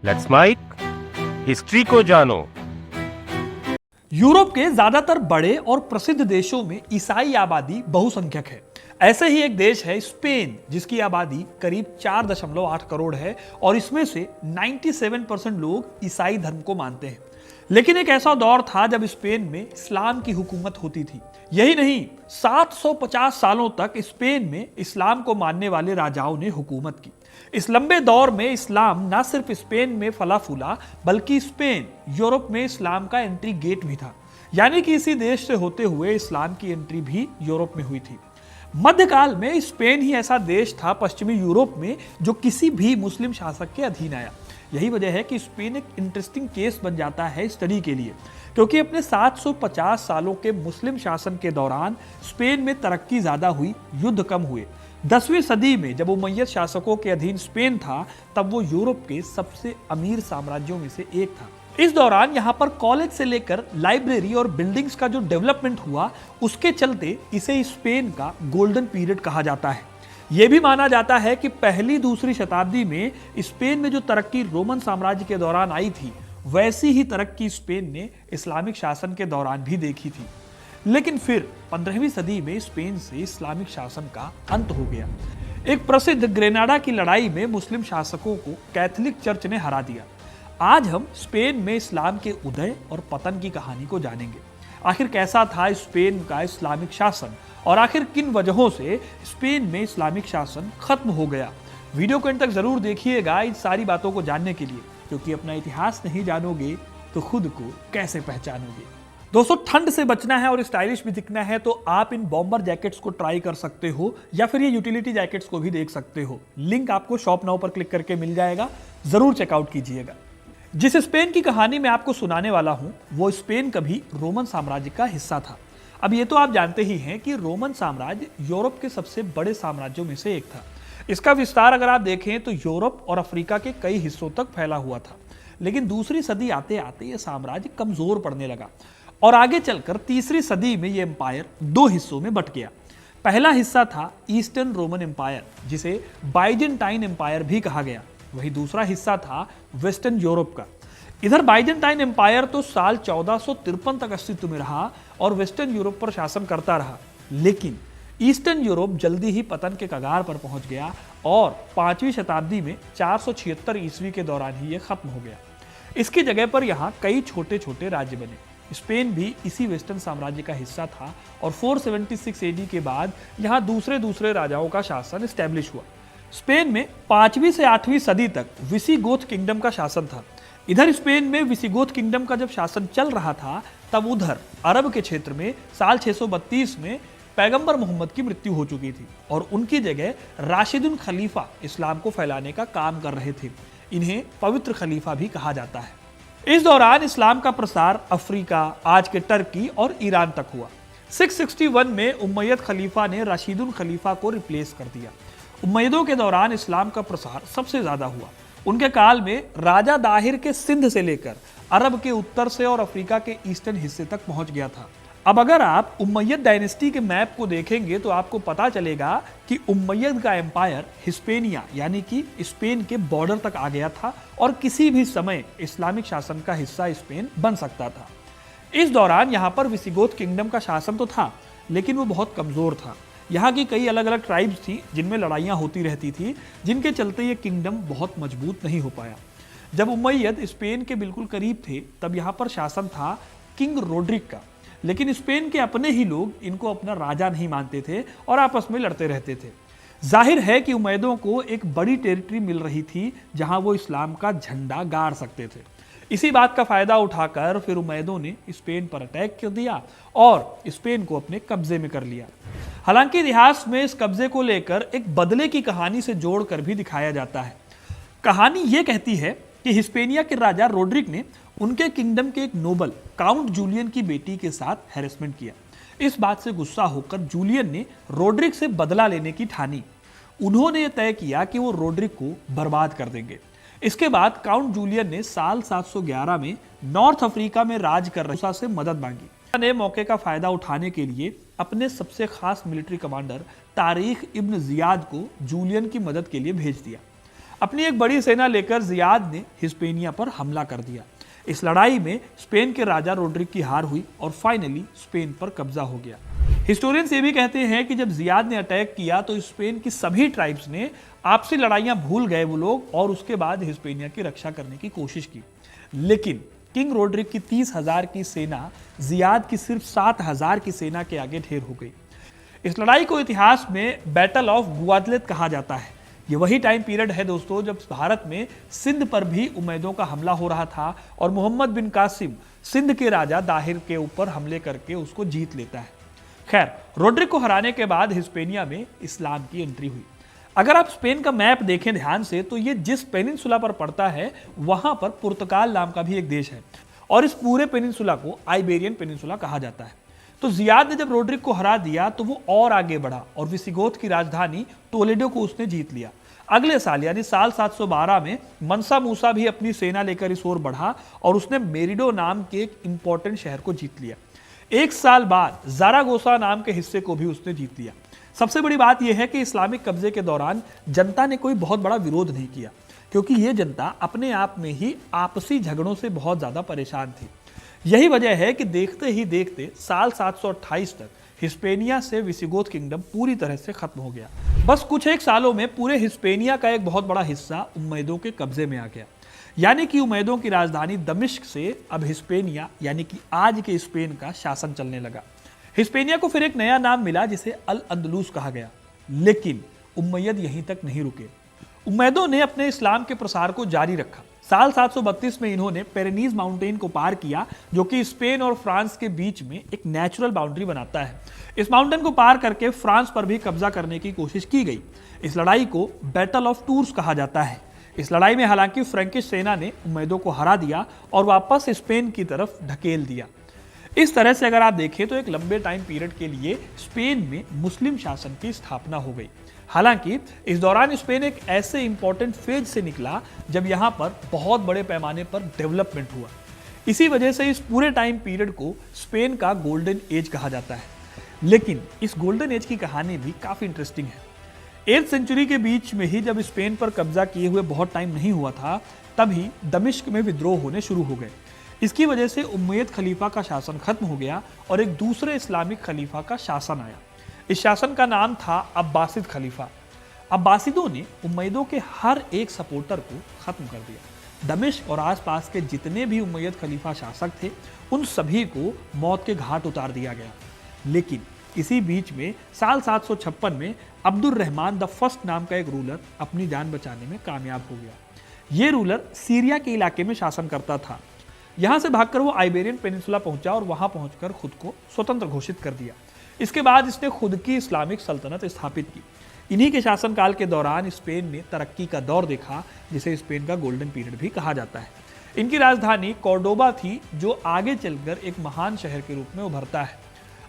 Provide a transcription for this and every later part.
Let's mic history को जानो। Europe के ज्यादातर बड़े और प्रसिद्ध देशों में ईसाई आबादी बहुसंख्यक है। ऐसे ही एक देश है स्पेन, जिसकी आबादी करीब 4.8 करोड़ है और इसमें से 97% लोग ईसाई धर्म को मानते हैं। लेकिन एक ऐसा दौर था जब स्पेन में इस्लाम की हुकूमत होती थी। यही नहीं, 750 सालों तक स्पेन में इस्लाम को मानने वाले राजाओं ने हुकूमत की। इस लंबे दौर में इस्लाम न सिर्फ स्पेन में फला फूला, बल्कि स्पेन यूरोप में इस्लाम का एंट्री गेट भी था। यानी कि इसी देश से होते हुए इस्लाम की एंट्री भी यूरोप में हुई थी। मध्यकाल में स्पेन ही ऐसा देश था पश्चिमी यूरोप में जो किसी भी मुस्लिम शासक के अधीन आया। यही वजह है कि स्पेन एक इंटरेस्टिंग केस बन जाता है स्टडी के लिए, क्योंकि अपने 750 सालों के मुस्लिम शासन के दौरान स्पेन में तरक्की ज्यादा हुई, युद्ध कम हुए। 10वीं सदी में जब उमैयद शासकों के अधीन स्पेन था, तब वो यूरोप के सबसे अमीर साम्राज्यों में से एक था। इस दौरान यहाँ पर कॉलेज से लेकर लाइब्रेरी और बिल्डिंग्स का जो डेवलपमेंट हुआ, उसके चलते इसे स्पेन का गोल्डन पीरियड कहा जाता है। यह भी माना जाता है कि पहली दूसरी शताब्दी में स्पेन में जो तरक्की रोमन साम्राज्य के दौरान आई थी, वैसी ही तरक्की स्पेन ने इस्लामिक शासन के दौरान भी देखी थी। लेकिन फिर 15वीं सदी में स्पेन से इस्लामिक शासन का अंत हो गया। एक प्रसिद्ध ग्रेनाडा की लड़ाई में मुस्लिम शासकों को कैथोलिक चर्च ने हरा दिया। आज हम स्पेन में इस्लाम के उदय और पतन की कहानी को जानेंगे। आखिर कैसा था स्पेन का इस्लामिक शासन और आखिर किन वजहों से स्पेन में इस्लामिक शासन खत्म हो गया। वीडियो को अंत तक जरूर देखिएगा इन सारी बातों को जानने के लिए, क्योंकि अपना इतिहास नहीं जानोगे तो खुद को कैसे पहचानोगे। दोस्तों, ठंड से बचना है और स्टाइलिश भी दिखना है तो आप इन बॉम्बर जैकेट्स को ट्राई कर सकते हो, या फिर ये यूटिलिटी जैकेट्स को भी देख सकते हो। लिंक आपको शॉप नाउ पर क्लिक करके मिल जाएगा, जरूर चेकआउट कीजिएगा। जिस स्पेन की कहानी मैं आपको सुनाने वाला हूं, वो स्पेन कभी रोमन साम्राज्य का हिस्सा था। अब ये तो आप जानते ही हैं कि रोमन साम्राज्य यूरोप के सबसे बड़े साम्राज्यों में से एक था। इसका विस्तार अगर आप देखें तो यूरोप और अफ्रीका के कई हिस्सों तक फैला हुआ था। लेकिन दूसरी सदी आते आते यह साम्राज्य कमजोर पड़ने लगा और आगे चलकर तीसरी सदी में यह एम्पायर दो हिस्सों में बट गया। पहला हिस्सा था ईस्टर्न रोमन एम्पायर, जिसे बाइजेंटाइन एम्पायर भी कहा गया। वही दूसरा हिस्सा था वेस्टर्न यूरोप का। इधर बाइजेंटाइन एम्पायर तो साल 1453 तक अस्तित्व में रहा और वेस्टर्न यूरोप पर शासन करता रहा। लेकिन ईस्टर्न यूरोप जल्दी ही पतन के कगार पर पहुंच गया और 5वीं शताब्दी में 476 ईस्वी के दौरान ही यह खत्म हो गया। इसकी जगह पर यहाँ कई छोटे छोटे राज्य बने। स्पेन भी इसी वेस्टर्न साम्राज्य का हिस्सा था और 476 एडी के बाद यहाँ दूसरे राजाओं का शासन स्टैब्लिश हुआ। स्पेन में 5वीं से 8वीं सदी तक विसिगोथ किंगडम का शासन था। इधर स्पेन में विसिगोथ किंगडम का जब शासन चल रहा था, तब उधर अरब के क्षेत्र में साल 632 में पैगंबर मोहम्मद की मृत्यु हो चुकी थी और उनकी जगह राशिदुन खलीफा इस्लाम को फैलाने का काम कर रहे थे। इन्हें पवित्र खलीफा भी कहा जाता है। इस दौरान इस्लाम का प्रसार अफ्रीका, आज के टर्की और ईरान तक हुआ। 661 में उमैयद खलीफा ने राशिदुन खलीफा को रिप्लेस कर दिया। उमैयदों के दौरान इस्लाम का प्रसार सबसे ज्यादा हुआ। उनके काल में राजा दाहिर के सिंध से लेकर अरब के उत्तर से और अफ्रीका के ईस्टर्न हिस्से तक पहुंच गया था। अब अगर आप उमैयद डायनेस्टी के मैप को देखेंगे तो आपको पता चलेगा कि उमैयद का एम्पायर हिस्पेनिया यानी कि स्पेन के बॉर्डर तक आ गया था और किसी भी समय इस्लामिक शासन का हिस्सा स्पेन बन सकता था। इस दौरान यहाँ पर विसिगोथ किंगडम का शासन तो था, लेकिन वो बहुत कमजोर था। यहाँ की कई अलग अलग ट्राइब्स थी जिनमें लड़ाइयाँ होती रहती थी, जिनके चलते ये किंगडम बहुत मजबूत नहीं हो पाया। जब उमैयद स्पेन के बिल्कुल करीब थे, तब यहाँ पर शासन था किंग रोड्रिक का। लेकिन स्पेन के अपने ही लोग इनको अपना राजा नहीं मानते थे और आपस में लड़ते रहते थे। जाहिर है कि उमैयदों को एक बड़ी टेरिटरी मिल रही थी जहां वो इस्लाम का झंडा गाड़ सकते थे। इसी बात का फायदा उठाकर फिर उमैयदों ने स्पेन पर अटैक कर दिया और स्पेन को अपने कब्जे में कर लिया। हालांकि इतिहास में इस कब्जे को लेकर एक बदले की कहानी से जोड़कर भी दिखाया जाता है। कहानी ये कहती है कि हिस्पेनिया के राजा रोड्रिक ने उनके किंगडम के एक नोबल काउंट जूलियन की बेटी के साथ हैरेसमेंट किया। इस बात से गुस्सा होकर जूलियन ने रोड्रिक से बदला लेने की ठानी। उन्होंने यह तय किया कि वो रोड्रिक को बर्बाद कर देंगे। इसके बाद काउंट जूलियन ने साल 711 में नॉर्थ अफ्रीका में राज कर रहे से मदद मांगी। ने मौके का फायदा उठाने के लिए अपने सबसे खास मिलिट्री कमांडर तारिख इब्न जियाद को जूलियन की मदद के लिए भेज दिया। अपनी एक बड़ी सेना लेकर जियाद ने हिस्पेनिया पर हमला कर दिया। इस लड़ाई में स्पेन के राजा रोड्रिक की हार हुई और फाइनली स्पेन पर कब्जा हो गया। हिस्टोरियंस ये भी कहते हैं कि जब जियाद ने अटैक किया तो स्पेन की सभी ट्राइब्स ने आपसी लड़ाइयां भूल गए वो लोग, और उसके बाद हिस्पेनिया की रक्षा करने की कोशिश की। लेकिन किंग रोड्रिक की 30,000 की सेना जियाद की सिर्फ 7,000 की सेना के आगे ढेर हो गई। इस लड़ाई को इतिहास में बैटल ऑफ गुआदलेट कहा जाता है। ये वही टाइम पीरियड है दोस्तों जब भारत में सिंध पर भी उमैदों का हमला हो रहा था और मोहम्मद बिन कासिम सिंध के राजा दाहिर के ऊपर हमले करके उसको जीत लेता है। खैर, रोड्रिक को हराने के बाद हिस्पेनिया में इस्लाम की एंट्री हुई। अगर आप स्पेन का मैप देखें ध्यान से तो ये जिस पेनिनसुला पर पड़ता है वहां पर पुर्तगाल नाम का भी एक देश है और इस पूरे पेनिनसुला को आइबेरियन पेनिनसुला कहा जाता है। तो जियाद ने जब रोड्रिक को हरा दिया तो वो और आगे बढ़ा और विसिगोथ की राजधानी टोलेडो को उसने जीत लिया। अगले साल यानी साल 712 में मनसा मूसा भी अपनी सेना लेकर इस ओर बढ़ा और उसने मेरिडो नाम के एक इंपॉर्टेंट शहर को जीत लिया। एक साल बाद जारागोसा नाम के हिस्से को भी उसने जीत लिया। सबसे बड़ी बात यह है कि इस्लामिक कब्जे के दौरान जनता ने कोई बहुत बड़ा विरोध नहीं किया, क्योंकि यह जनता अपने आप में ही आपसी झगड़ों से बहुत ज्यादा परेशान थी। यही वजह है कि देखते ही देखते साल 728 तक हिस्पेनिया से विसिगोथ किंगडम पूरी तरह से खत्म हो गया। बस कुछ एक सालों में पूरे हिस्पेनिया का एक बहुत बड़ा हिस्सा उम्मैदों के कब्जे में आ गया, यानी कि उम्मैदों की राजधानी दमिश्क से अब हिस्पेनिया यानी कि आज के स्पेन का शासन चलने लगा। हिस्पेनिया को फिर एक नया नाम मिला जिसे अल अंदलूस कहा गया। लेकिन उम्मयद यहीं तक नहीं रुके। उम्मैदों ने अपने इस्लाम के प्रसार को जारी रखा। साल 732 में इन्होंने पेरेनीज माउंटेन को पार किया, जो कि स्पेन और फ्रांस के बीच में एक नेचुरल बाउंड्री बनाता है। इस माउंटेन को पार करके फ्रांस पर भी कब्जा करने की कोशिश की गई। इस लड़ाई को बैटल ऑफ टूर्स कहा जाता है। इस लड़ाई में हालांकि फ्रैंकिश सेना ने उम्मैदों को हरा दिया और वापस स्पेन की तरफ ढकेल दिया। इस तरह से अगर आप देखें तो एक लंबे टाइम पीरियड के लिए स्पेन में मुस्लिम शासन की स्थापना हो गई। हालांकि इस दौरान स्पेन एक ऐसे इंपॉर्टेंट फेज से निकला जब यहां पर बहुत बड़े पैमाने पर डेवलपमेंट हुआ। इसी वजह से इस पूरे टाइम पीरियड को स्पेन का गोल्डन एज कहा जाता है। लेकिन इस गोल्डन एज की कहानी भी काफी इंटरेस्टिंग है। 8th सेंचुरी के बीच में ही जब स्पेन पर कब्जा किए हुए बहुत टाइम नहीं हुआ था, तभी दमिश्क में विद्रोह होने शुरू हो गए। इसकी वजह से उम्मयद खलीफा का शासन खत्म हो गया और एक दूसरे इस्लामिक खलीफा का शासन आया। इस शासन का नाम था अब्बासिद खलीफा। अब्बासिदों ने उम्मयदों के हर एक सपोर्टर को खत्म कर दिया। दमिश्क और आसपास के जितने भी उम्मयद खलीफा शासक थे उन सभी को मौत के घाट उतार दिया गया। लेकिन इसी बीच में साल 756 में अब्दुर रहमान द फर्स्ट नाम का एक रूलर अपनी जान बचाने में कामयाब हो गया। ये रूलर सीरिया के इलाके में शासन करता था। यहां से भागकर वो आइबेरियन पेनिनसुला पहुंचा और वहां पहुंचकर खुद को स्वतंत्र घोषित कर दिया। इसके बाद इसने खुद की इस्लामिक सल्तनत स्थापित की। इन्हीं के शासनकाल के दौरान स्पेन ने तरक्की का दौर देखा, जिसे स्पेन का गोल्डन पीरियड भी कहा जाता है। इनकी राजधानी कॉर्डोबा थी, जो आगे चलकर एक महान शहर के रूप में उभरता है।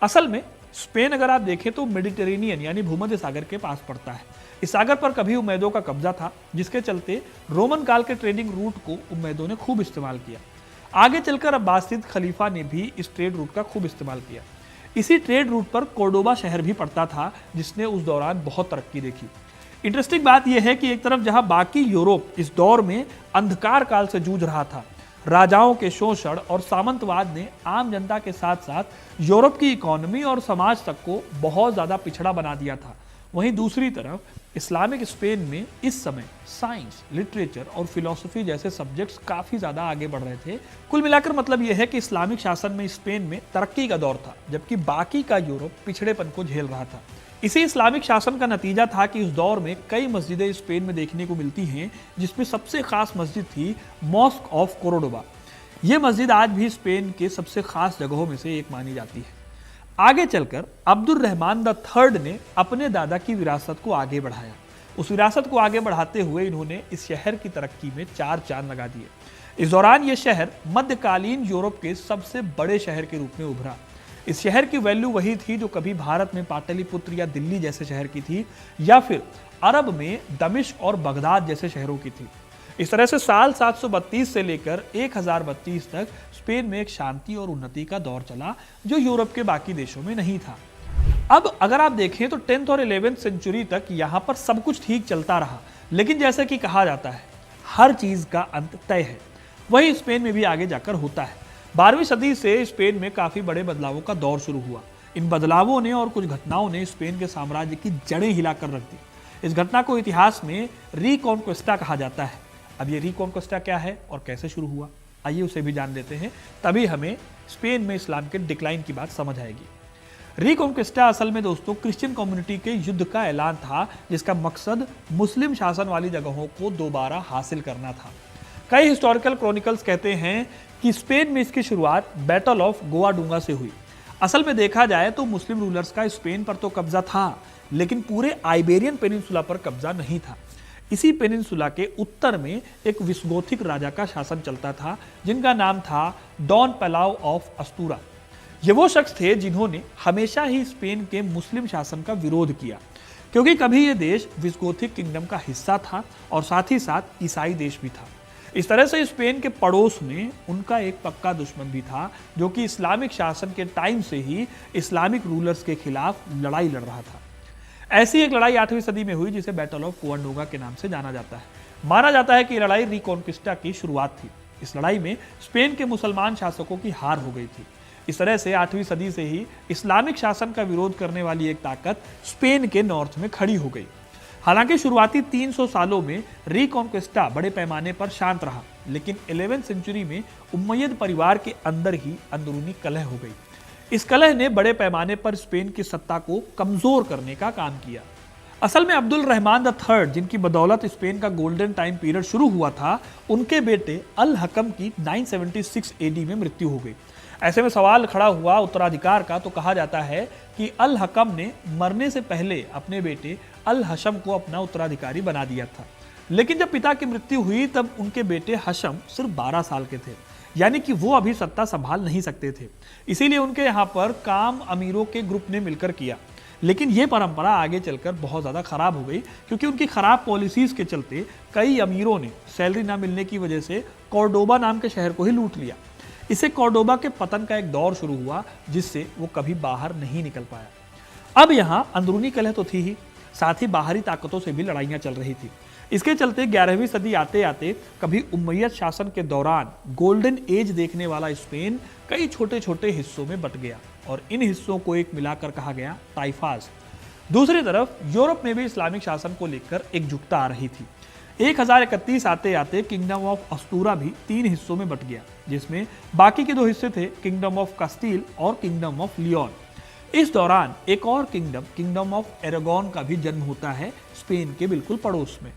असल में स्पेन अगर आप देखें तो मेडिटेरेनियन यानी भूमध्य सागर के पास पड़ता है। इस सागर पर कभी उम्मैदों का कब्जा था, जिसके चलते रोमन काल के ट्रेडिंग रूट को उम्मैदों ने खूब इस्तेमाल किया। आगे चलकर अब्बासिद खलीफा ने भी इस ट्रेड रूट का खूब इस्तेमाल किया। इसी ट्रेड रूट पर कोर्डोबा शहर भी पड़ता था, जिसने उस दौरान बहुत तरक्की देखी। इंटरेस्टिंग बात यह है कि एक तरफ जहां बाकी यूरोप इस दौर में अंधकार काल से जूझ रहा था, राजाओं के शोषण और सामंतवाद ने आम जनता के साथ साथ यूरोप की इकोनॉमी और समाज तक को बहुत ज़्यादा पिछड़ा बना दिया था, वहीं दूसरी तरफ इस्लामिक स्पेन में इस समय साइंस, लिटरेचर और फिलॉसफी जैसे सब्जेक्ट्स काफ़ी ज़्यादा आगे बढ़ रहे थे। कुल मिलाकर मतलब यह है कि इस्लामिक शासन में स्पेन में तरक्की का दौर था, जबकि बाकी का यूरोप पिछड़ेपन को झेल रहा था। इसी इस्लामिक शासन का नतीजा था कि इस दौर में कई मस्जिदें स्पेन में देखने को मिलती हैं, जिसमें सबसे खास मस्जिद थी मॉस्क ऑफ कोर्डोबा। ये मस्जिद आज भी स्पेन के सबसे खास जगहों में से एक मानी जाती है। आगे चलकर अब्दुर रहमान द थर्ड ने अपने दादा की विरासत को आगे बढ़ाया। उस विरासत को आगे बढ़ाते हुए इन्होंने इस शहर की तरक्की में 4 चांद लगा दिए। इस दौरान ये शहर मध्यकालीन यूरोप के सबसे बड़े शहर के रूप में उभरा। इस शहर की वैल्यू वही थी जो कभी भारत में पाटलिपुत्र या दिल्ली जैसे शहर की थी, या फिर अरब में दमिश्क और बगदाद जैसे शहरों की थी। इस तरह से साल 732 से लेकर 1032 तक स्पेन में एक शांति और उन्नति का दौर चला, जो यूरोप के बाकी देशों में नहीं था। अब अगर आप देखें तो 10th और 11th सेंचुरी तक यहाँ पर सब कुछ ठीक चलता रहा, लेकिन जैसा कि कहा जाता है, हर चीज का अंत तय है। वही स्पेन में भी आगे जाकर होता है। 12वीं सदी से स्पेन में काफी बड़े बदलावों का दौर शुरू हुआ। इन बदलावों ने और कुछ घटनाओं ने स्पेन के साम्राज्य की जड़ें हिलाकर रख दी। इस घटना को इतिहास में रिकॉन्क्विस्टा कहा जाता है। अब ये रिकॉन्क्विस्टा क्या है और कैसे शुरू हुआ, आइए उसे भी जान लेते हैं, तभी हमें स्पेन में इस्लाम के डिक्लाइन की बात समझ आएगी। रिकॉन्क्विस्टा असल में दोस्तों क्रिश्चियन कम्युनिटी के युद्ध का ऐलान था, जिसका मकसद मुस्लिम शासन वाली जगहों को दोबारा हासिल करना था। कई हिस्टोरिकल क्रॉनिकल्स कहते हैं कि स्पेन में इसकी शुरुआत बैटल ऑफ गोवाडूंगा से हुई। असल में देखा जाए तो मुस्लिम रूलर्स का स्पेन पर तो कब्जा था, लेकिन पूरे आइबेरियन पेनिनसुला पर कब्जा नहीं था। इसी पेनिनसुला के उत्तर में एक विस्गोथिक राजा का शासन चलता था, जिनका नाम था डॉन पेलाओ ऑफ अस्तूरा। ये वो शख्स थे जिन्होंने हमेशा ही स्पेन के मुस्लिम शासन का विरोध किया, क्योंकि कभी ये देश विस्गोथिक किंगडम का हिस्सा था और साथ ही साथ ईसाई देश भी था। इस तरह से स्पेन के पड़ोस में उनका एक पक्का दुश्मन भी था, जो कि इस्लामिक शासन के टाइम से ही इस्लामिक रूलर्स के खिलाफ लड़ाई लड़ रहा था। ऐसी एक लड़ाई 8वीं सदी में हुई, जिसे बैटल ऑफ कोवंडोगा के नाम से जाना जाता है। माना जाता है कि ये लड़ाई रिकॉन्क्विस्टा की शुरुआत थी। इस लड़ाई में स्पेन के मुसलमान शासकों की हार हो गई थी। इस तरह से 8वीं सदी से ही इस्लामिक शासन का विरोध करने वाली एक ताकत स्पेन के नॉर्थ में खड़ी हो गई। हालांकि शुरुआती 300 सालों में रिकॉन्क्विस्टा बड़े पैमाने पर शांत रहा, लेकिन 11वीं सेंचुरी में उम्मयद परिवार के अंदर ही अंदरूनी कलह हो गई। इस कलह ने बड़े पैमाने पर स्पेन की सत्ता को कमजोर करने का काम किया। असल में अब्दुल रहमान III, जिनकी बदौलत स्पेन का गोल्डन टाइम पीरियड शुरू हुआ था, उनके बेटे अल हकम की 976 AD में मृत्यु हो गई। ऐसे में सवाल खड़ा हुआ उत्तराधिकार का, तो कहा जाता है कि अल हकम ने मरने से पहले अपने बेटे अल हशम को अपना उत्तराधिकारी बना दिया था। लेकिन जब पिता की मृत्यु हुई तब उनके बेटे हशम सिर्फ 12 साल के थे, यानी कि वो अभी सत्ता संभाल नहीं सकते थे। इसीलिए उनके यहाँ पर काम अमीरों के ग्रुप ने मिलकर किया। लेकिन ये परंपरा आगे चलकर बहुत ज़्यादा खराब हो गई, क्योंकि उनकी खराब पॉलिसीज़ के चलते कई अमीरों ने सैलरी ना मिलने की वजह से कॉर्डोबा नाम के शहर को ही लूट लिया। इससे कॉर्डोबा के पतन का एक दौर शुरू हुआ, जिससे वो कभी बाहर नहीं निकल पाया। अब यहाँ अंदरूनी कलह तो थी ही, साथ ही बाहरी ताकतों से भी लड़ाइयाँ चल रही थी। इसके चलते 11वीं सदी आते आते कभी उम्मयद शासन के दौरान गोल्डन एज देखने वाला स्पेन कई छोटे छोटे हिस्सों में बट गया, और इन हिस्सों को एक मिलाकर कहा गया ताइफाज। दूसरी तरफ यूरोप में भी इस्लामिक शासन को लेकर एकजुटता आ रही थी। 1031 आते आते किंगडम ऑफ अस्तूरा भी 3 हिस्सों में बट गया, जिसमें बाकी के 2 हिस्से थे किंगडम ऑफ कास्टिल और किंगडम ऑफ लियोन। इस दौरान एक और किंगडम ऑफ एरागोन का भी जन्म होता है, स्पेन के बिल्कुल पड़ोस में।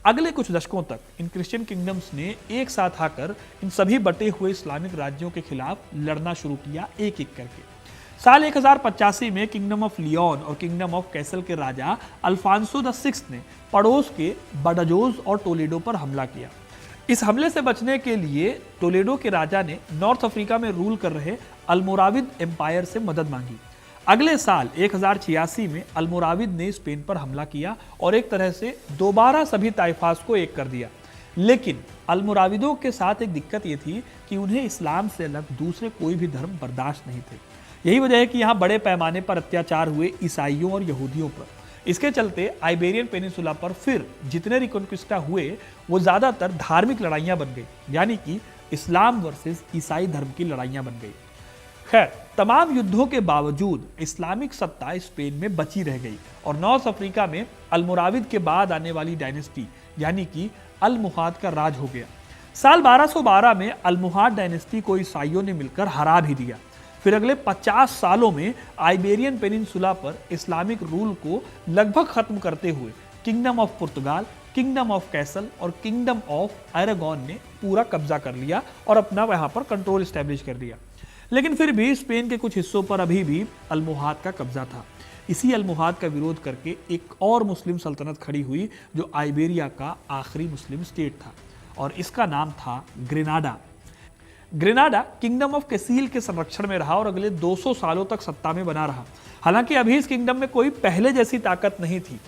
अगले कुछ दशकों तक इन क्रिश्चियन किंगडम्स ने एक साथ आकर इन सभी बटे हुए इस्लामिक राज्यों के खिलाफ लड़ना शुरू किया, एक एक करके। साल 1085 में किंगडम ऑफ लियोन और किंगडम ऑफ कैसल के राजा अल्फांसो VI ने पड़ोस के बडाजोज और टोलेडो पर हमला किया। इस हमले से बचने के लिए टोलेडो के राजा ने नॉर्थ अफ्रीका में रूल कर रहे अल्मोराविद एम्पायर से मदद मांगी। अगले साल 1086 में अल्मोराविद ने स्पेन पर हमला किया और एक तरह से दोबारा सभी ताइफास को एक कर दिया। लेकिन अल्मोराविदों के साथ एक दिक्कत ये थी कि उन्हें इस्लाम से अलग दूसरे कोई भी धर्म बर्दाश्त नहीं थे। यही वजह है कि यहाँ बड़े पैमाने पर अत्याचार हुए ईसाइयों और यहूदियों पर। इसके चलते आइबेरियन पेनिनसुला पर फिर जितने रिकॉन्क्विस्टा हुए वो ज़्यादातर धार्मिक लड़ाइयाँ बन गई, यानी कि इस्लाम वर्सेस ईसाई धर्म की लड़ाइयाँ बन गई। खैर, तमाम युद्धों के बावजूद इस्लामिक सत्ता स्पेन में बची रह गई और नॉर्थ अफ्रीका में अल्मोराविद के बाद आने वाली डायनेस्टी यानी कि अल्मुहाद का राज हो गया। साल 1212 में अल्मुहाद डायनेस्टी को ईसाइयों ने मिलकर हरा भी दिया। फिर अगले 50 सालों में आइबेरियन पेनिनसुला पर इस्लामिक रूल को लगभग खत्म करते हुए kingdom of Portugal, kingdom of castle और किंगडम ऑफ अरागोन ने पूरा कब्जा कर लिया और अपना वहां पर कंट्रोल स्टैब्लिश कर दिया। लेकिन फिर भी स्पेन के कुछ हिस्सों पर अभी भी अल्मुहाद का कब्जा था। इसी अल्मुहाद का विरोध करके एक और मुस्लिम सल्तनत खड़ी हुई जो आइबेरिया का आखिरी मुस्लिम स्टेट था, और इसका नाम था ग्रेनाडा। ग्रेनाडा किंगडम ऑफ कैसील के संरक्षण में रहा और अगले 200 सालों तक सत्ता में बना रहा। हालांकि अभी इस किंगडम में कोई पहले जैसी ताकत नहीं थी।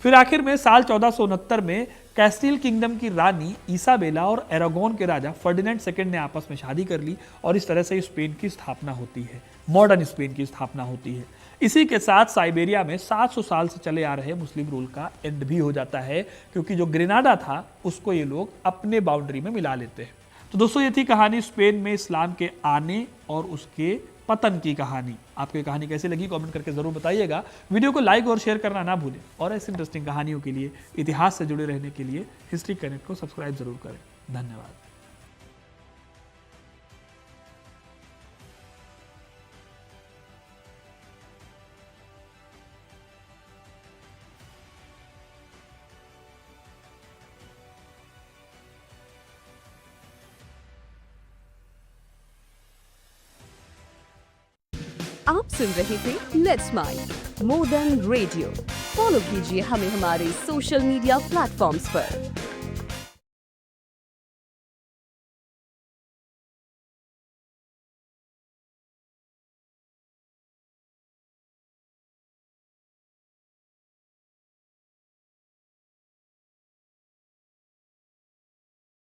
फिर आखिर में साल 1469 में कैस्टिल किंगडम की रानी इसाबेला और एरागोन के राजा फर्डिनेंड II ने आपस में शादी कर ली और इस तरह से स्पेन की स्थापना होती है, मॉडर्न स्पेन की स्थापना होती है। इसी के साथ साइबेरिया में 700 साल से चले आ रहे मुस्लिम रूल का एंड भी हो जाता है, क्योंकि जो ग्रेनाडा था उसको ये लोग अपने बाउंड्री में मिला लेते हैं। तो दोस्तों, ये थी कहानी स्पेन में इस्लाम के आने और उसके पतन की कहानी। आपको ये कहानी कैसी लगी कमेंट करके जरूर बताइएगा। वीडियो को लाइक और शेयर करना ना भूलें, और ऐसी इंटरेस्टिंग कहानियों के लिए, इतिहास से जुड़े रहने के लिए हिस्ट्री कनेक्ट को सब्सक्राइब जरूर करें। धन्यवाद। आप सुन रहे थे let's smile more than radio. Follow कीजिए हमें हमारे सोशल मीडिया प्लेटफॉर्म्स पर।